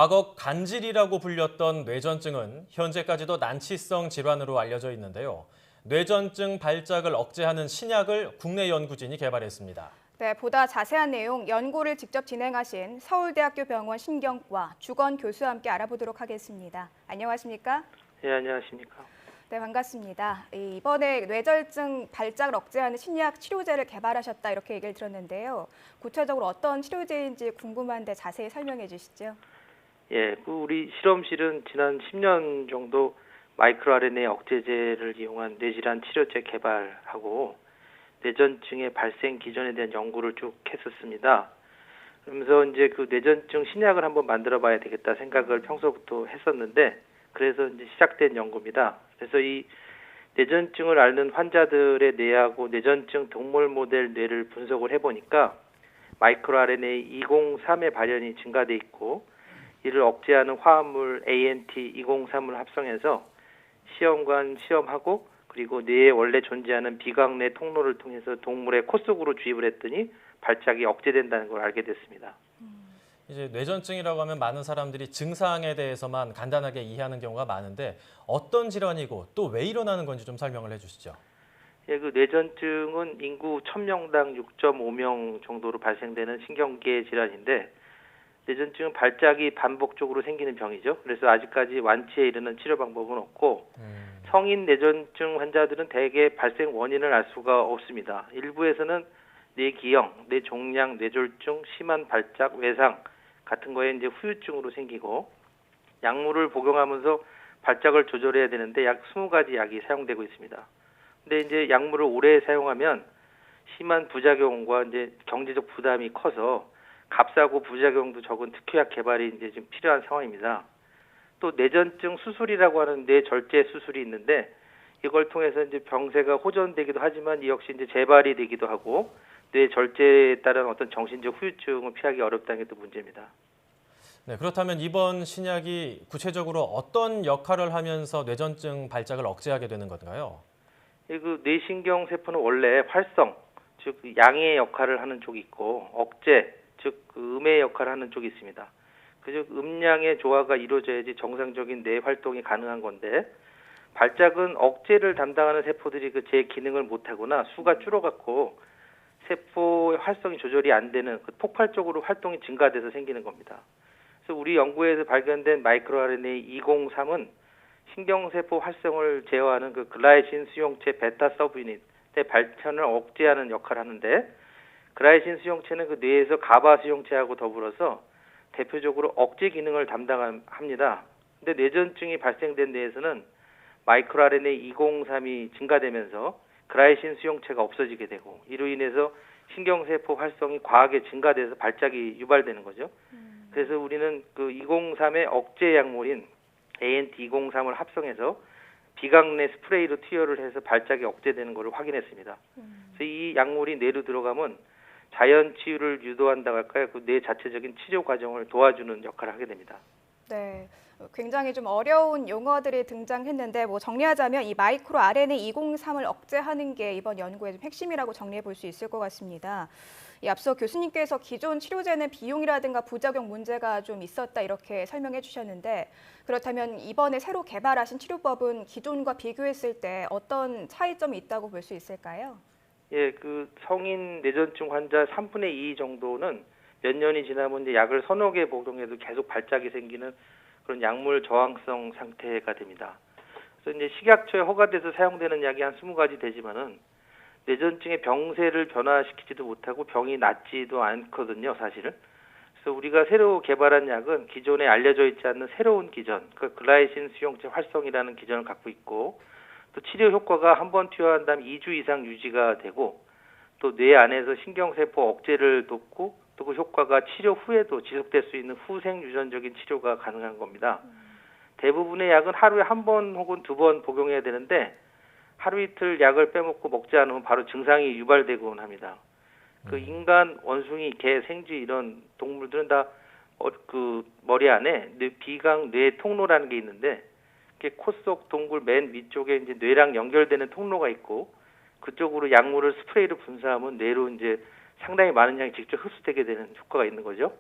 과거 간질이라고 불렸던 뇌전증은 현재까지도 난치성 질환으로 알려져 있는데요. 뇌전증 발작을 억제하는 신약을 국내 연구진이 개발했습니다. 네, 보다 자세한 내용 연구를 직접 진행하신 서울대학교 병원 신경과 주건 교수와 함께 알아보도록 하겠습니다. 안녕하십니까? 네, 안녕하십니까? 네, 반갑습니다. 이번에 뇌전증 발작을 억제하는 신약 치료제를 개발하셨다 이렇게 얘기를 들었는데요. 구체적으로 어떤 치료제인지 궁금한데 자세히 설명해 주시죠. 예, 우리 실험실은 지난 10년 정도 마이크로 RNA 억제제를 이용한 뇌질환 치료제 개발하고 뇌전증의 발생 기전에 대한 연구를 쭉 했었습니다. 그러면서 이제 그 뇌전증 신약을 한번 만들어 봐야 되겠다 생각을 평소부터 했었는데, 그래서 이제 시작된 연구입니다. 그래서 이 뇌전증을 앓는 환자들의 뇌하고 뇌전증 동물 모델 뇌를 분석을 해보니까 마이크로 RNA 203의 발현이 증가돼 있고, 이를 억제하는 화합물 ANT203을 합성해서 시험관 시험하고, 그리고 뇌에 원래 존재하는 비강내 통로를 통해서 동물의 코 속으로 주입을 했더니 발작이 억제된다는 걸 알게 됐습니다. 이제 뇌전증이라고 하면 많은 사람들이 증상에 대해서만 간단하게 이해하는 경우가 많은데 어떤 질환이고 또 왜 일어나는 건지 좀 설명을 해주시죠. 예, 그 뇌전증은 인구 1000명당 6.5명 정도로 발생되는 신경계 질환인데, 뇌전증은 발작이 반복적으로 생기는 병이죠. 그래서 아직까지 완치에 이르는 치료 방법은 없고, 성인 뇌전증 환자들은 대개 발생 원인을 알 수가 없습니다. 일부에서는 뇌기형, 뇌종양, 뇌졸중, 심한 발작, 외상 같은 거에 이제 후유증으로 생기고, 약물을 복용하면서 발작을 조절해야 되는데 약 20가지 약이 사용되고 있습니다. 근데 이제 약물을 오래 사용하면 심한 부작용과 이제 경제적 부담이 커서 값싸고 부작용도 적은 특효약 개발이 이제 지금 필요한 상황입니다. 또 뇌전증 수술이라고 하는 뇌절제 수술이 있는데, 이걸 통해서 이제 병세가 호전되기도 하지만 이 역시 이제 재발이 되기도 하고, 뇌절제에 따른 어떤 정신적 후유증을 피하기 어렵다는 게 또 문제입니다. 네, 그렇다면 이번 신약이 구체적으로 어떤 역할을 하면서 뇌전증 발작을 억제하게 되는 건가요? 그 뇌신경 세포는 원래 활성, 즉 양의 역할을 하는 쪽이 있고, 억제, 즉 음의 역할을 하는 쪽이 있습니다. 즉 음양의 조화가 이루어져야지 정상적인 뇌 활동이 가능한 건데, 발작은 억제를 담당하는 세포들이 그 제 기능을 못하거나 수가 줄어갖고 세포의 활성이 조절이 안 되는 그 폭발적으로 활동이 증가돼서 생기는 겁니다. 그래서 우리 연구에서 발견된 마이크로 RNA 203은 신경세포 활성을 제어하는 그 글라이신 수용체 베타 서브유닛의 발현을 억제하는 역할을 하는데, 글라이신 수용체는 그 뇌에서 가바 수용체하고 더불어서 대표적으로 억제 기능을 담당합니다. 근데 뇌전증이 발생된 뇌에서는 마이크로 RNA 203이 증가되면서 글라이신 수용체가 없어지게 되고, 이로 인해서 신경세포 활성이 과하게 증가돼서 발작이 유발되는 거죠. 그래서 우리는 그 203의 억제 약물인 ANT203을 합성해서 비강내 스프레이로 투여를 해서 발작이 억제되는 것을 확인했습니다. 그래서 이 약물이 뇌로 들어가면 자연 치유를 유도한다고 할까요? 그 뇌 자체적인 치료 과정을 도와주는 역할을 하게 됩니다. 네, 굉장히 좀 어려운 용어들이 등장했는데 정리하자면 이 마이크로 RNA 203을 억제하는 게 이번 연구의 좀 핵심이라고 정리해 볼 수 있을 것 같습니다. 앞서 교수님께서 기존 치료제는 비용이라든가 부작용 문제가 좀 있었다 이렇게 설명해 주셨는데, 그렇다면 이번에 새로 개발하신 치료법은 기존과 비교했을 때 어떤 차이점이 있다고 볼 수 있을까요? 예, 그 성인 뇌전증 환자 3분의 2 정도는 몇 년이 지나면 이제 약을 서너 개 복용해도 계속 발작이 생기는 그런 약물 저항성 상태가 됩니다. 그래서 이제 식약처에 허가돼서 사용되는 약이 한 20가지 되지만은 뇌전증의 병세를 변화시키지도 못하고 병이 낫지도 않거든요, 사실은. 그래서 우리가 새로 개발한 약은 기존에 알려져 있지 않는 새로운 기전, 그 글라이신 수용체 활성이라는 기전을 갖고 있고, 또 치료 효과가 한 번 투여한 다음 2주 이상 유지가 되고, 또 뇌 안에서 신경세포 억제를 돕고, 또 그 효과가 치료 후에도 지속될 수 있는 후생 유전적인 치료가 가능한 겁니다. 대부분의 약은 하루에 한 번 혹은 두 번 복용해야 되는데, 하루 이틀 약을 빼먹고 먹지 않으면 바로 증상이 유발되곤 합니다. 그 인간, 원숭이, 개, 생쥐 이런 동물들은 다 그 머리 안에 비강 뇌 통로라는 게 있는데, 코 속 동굴 맨 위쪽에 이제 뇌랑 연결되는 통로가 있고, 그쪽으로 약물을 스프레이로 분사하면 뇌로 이제 상당히 많은 양이 직접 흡수되게 되는 효과가 있는 거죠.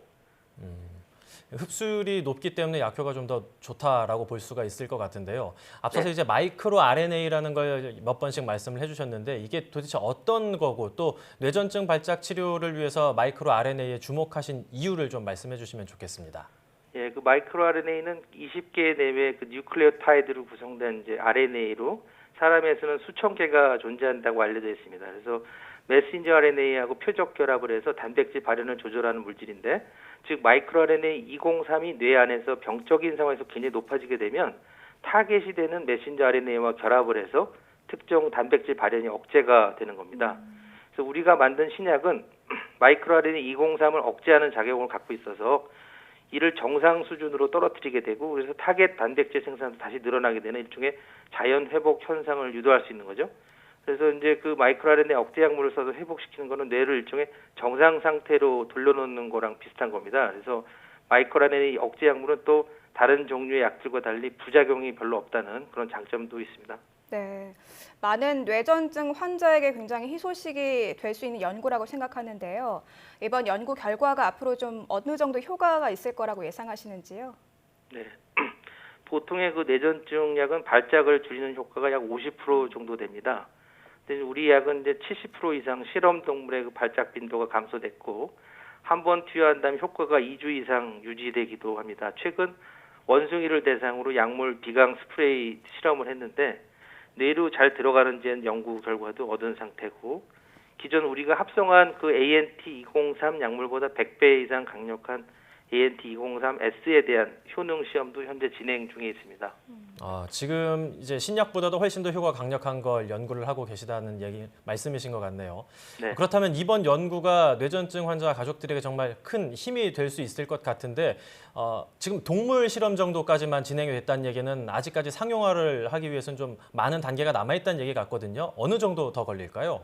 흡수율이 높기 때문에 약효가 좀 더 좋다라고 볼 수가 있을 것 같은데요. 앞서서 네. 이제 마이크로 RNA라는 걸 몇 번씩 말씀을 해주셨는데 이게 도대체 어떤 거고 또 뇌전증 발작 치료를 위해서 마이크로 RNA에 주목하신 이유를 좀 말씀해 주시면 좋겠습니다. 예, 그 마이크로 RNA는 20개 내외의 그 뉴클레오타이드로 구성된 이제 RNA로 사람에서는 수천 개가 존재한다고 알려져 있습니다. 그래서 메신저 RNA하고 표적 결합을 해서 단백질 발현을 조절하는 물질인데, 즉 마이크로 RNA 203이 뇌 안에서 병적인 상황에서 굉장히 높아지게 되면 타겟이 되는 메신저 RNA와 결합을 해서 특정 단백질 발현이 억제가 되는 겁니다. 그래서 우리가 만든 신약은 마이크로 RNA 203을 억제하는 작용을 갖고 있어서 이를 정상 수준으로 떨어뜨리게 되고, 그래서 타겟 단백질 생산도 다시 늘어나게 되는 일종의 자연 회복 현상을 유도할 수 있는 거죠. 그래서 이제 그 마이크로 RNA 억제 약물을 써서 회복시키는 거는 뇌를 일종의 정상 상태로 돌려놓는 거랑 비슷한 겁니다. 그래서 마이크로 RNA 억제 약물은 또 다른 종류의 약들과 달리 부작용이 별로 없다는 그런 장점도 있습니다. 네, 많은 뇌전증 환자에게 굉장히 희소식이 될 수 있는 연구라고 생각하는데요. 이번 연구 결과가 앞으로 좀 어느 정도 효과가 있을 거라고 예상하시는지요? 네. 보통의 그 뇌전증 약은 발작을 줄이는 효과가 약 50% 정도 됩니다. 근데 우리 약은 이제 70% 이상 실험 동물의 그 발작 빈도가 감소됐고, 한 번 투여한 다음 효과가 2주 이상 유지되기도 합니다. 최근 원숭이를 대상으로 약물 비강 스프레이 실험을 했는데 뇌로 잘 들어가는지는 연구 결과도 얻은 상태고, 기존 우리가 합성한 그 ANT203 약물보다 100배 이상 강력한 ANT203S에 대한 효능 시험도 현재 진행 중에 있습니다. 지금 이제 신약보다도 훨씬 더 효과가 강력한 걸 연구를 하고 계시다는 말씀이신 것 같네요. 네. 그렇다면 이번 연구가 뇌전증 환자 가족들에게 정말 큰 힘이 될 수 있을 것 같은데 지금 동물 실험 정도까지만 진행이 됐다는 얘기는 아직까지 상용화를 하기 위해서는 좀 많은 단계가 남아있다는 얘기 같거든요. 어느 정도 더 걸릴까요?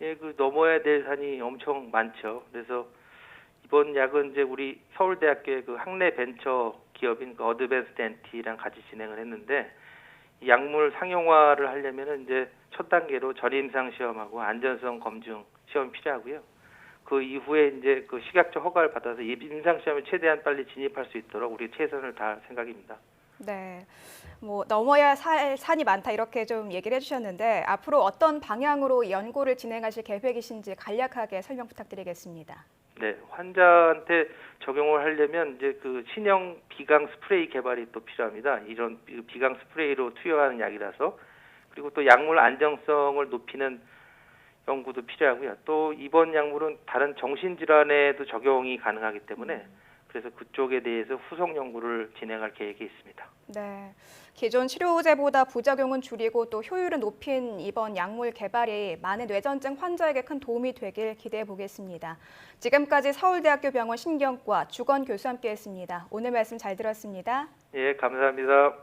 예, 그 넘어야 될 산이 엄청 많죠. 그래서 이번 약은 이제 우리 서울대학교의 그 학내 벤처 기업인 그 어드밴스드 엔티랑 같이 진행을 했는데, 이 약물 상용화를 하려면은 이제 첫 단계로 전임상 시험하고 안전성 검증 시험이 필요하고요. 그 이후에 이제 그 식약처 허가를 받아서 임상 시험에 최대한 빨리 진입할 수 있도록 우리 최선을 다할 생각입니다. 네, 뭐 넘어야 할 산이 많다 이렇게 좀 얘기를 해주셨는데 앞으로 어떤 방향으로 이 연구를 진행하실 계획이신지 간략하게 설명 부탁드리겠습니다. 네, 환자한테 적용을 하려면 이제 그 신형 비강 스프레이 개발이 또 필요합니다. 이런 비강 스프레이로 투여하는 약이라서. 그리고 또 약물 안정성을 높이는 연구도 필요하고요. 또 이번 약물은 다른 정신질환에도 적용이 가능하기 때문에 그래서 그쪽에 대해서 후속 연구를 진행할 계획이 있습니다. 네, 기존 치료제보다 부작용은 줄이고 또 효율은 높인 이번 약물 개발이 많은 뇌전증 환자에게 큰 도움이 되길 기대해 보겠습니다. 지금까지 서울대학교 병원 신경과 주건 교수와 함께했습니다. 오늘 말씀 잘 들었습니다. 예, 감사합니다.